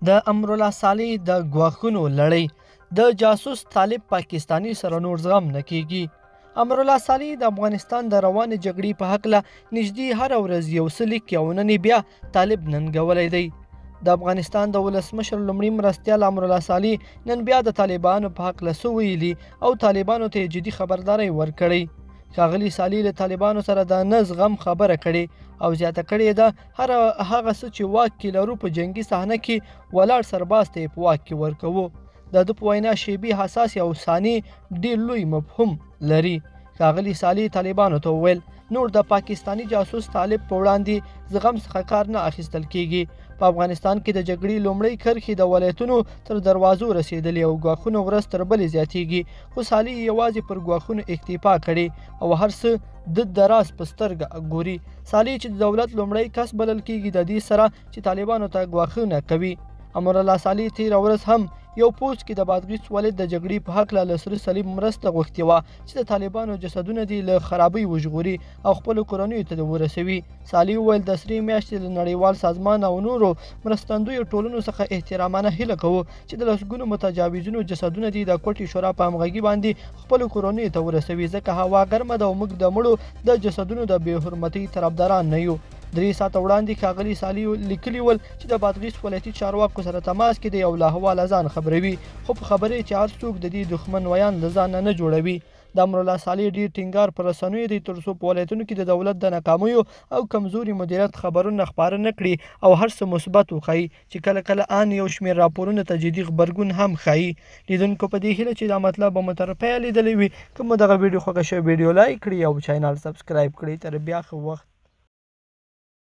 د امرالله صالح د ګواښونو لړۍ د جاسوس طالب پاکستاني سره نور زغم نه کیږي. امرالله صالح د افغانستان د روانې جګړې په هکله نږدې هره ورځ یو څه لیکي او نن بیا طالب ننګولی دی. د افغانستان د ولسمشر لومړي مرستیال امرالله صالح نن بیا د طالبانو په هکله څه ویلي او طالبانو ته جدي خبرداری ورکړی. ښاغلي صالح له طالبانو سره د نه زغم خبره کړې او زیاته کړې ده هغه څه چې واک کې لرو په جنګي صحنه کې ولاړ سرباز ته یې په واک کې ورکوو. د ده په وینا شیبي حساسې او ثاني ډېر لوی مفهوم لري. ښاغلي صالح طالبانو ته وویل نور د پاکستاني جاسوس طالب په وړاندې زغم څخه کار نه اخیستل کیږي. په افغانستان کې د جګړې لومړۍ کرښې د ولایتونو تر دروازو رسېدلې او ګواښونه ورځ تر بلې زیاتېږي، خو صالح یوازې پر ګواښونو اکتفا کړې او هر څه د راز په سترګه ګوري. صالح چې د دولت لومړی کس بلل کیږي د دې سره چې طالبانو ته ګواښونه کوي. امرالله صالح تېره ورځ هم یو پوسټ کې د بادغیس ولایت د جګړې په هکله له سره صلیب مرسته غوښتې وه چې د طالبانو جسدونه دې له خرابۍ وژغوري او خپلو کورنیو ته ورسوي. صالح وویل د سرې میاشتې له نړیوال سازمان او نورو مرستندویو ټولنو څخه احترامانه هیله کوو چې د لسګونو متجاوزینو جسدونه دې د کوټې شورا په همغږي باندې خپلو کورنیو ته ورسوي، ځکه هوا ګرمه ده او موږ د مړو د جسدونو د بې حرمتۍ طرفداران نه یو. 3 ساعته وړاندې ښاغلي صالح لیکلي ول چې د بادغیس ولایتي چارواکو سره تماس کې دی او له احواله ځان خبروي، خو په خبرې چې هر څوک د دې دښمن ویان له ځانه نه جوړوي. د امرالله صالح ډېر ټینګار پر رسنیو دی تر څو په ولایتونو کې د دولت د ناکامیو او کمزوري مدیریت خبرونه خپاره نه کړي او هر څه مثبت وښایي چې کله کله ان یو شمېر راپورونه ته جدي غبرګون هم ښایي. لیدونکو په دې هیله چې دا مطلب به مو تر پایه لیدلی وي. که مو دغه ویډیو خوښه شوې ویډیو لایک کړئ او چینل سبسکرایب کړئ. تر بیا ښه وخت.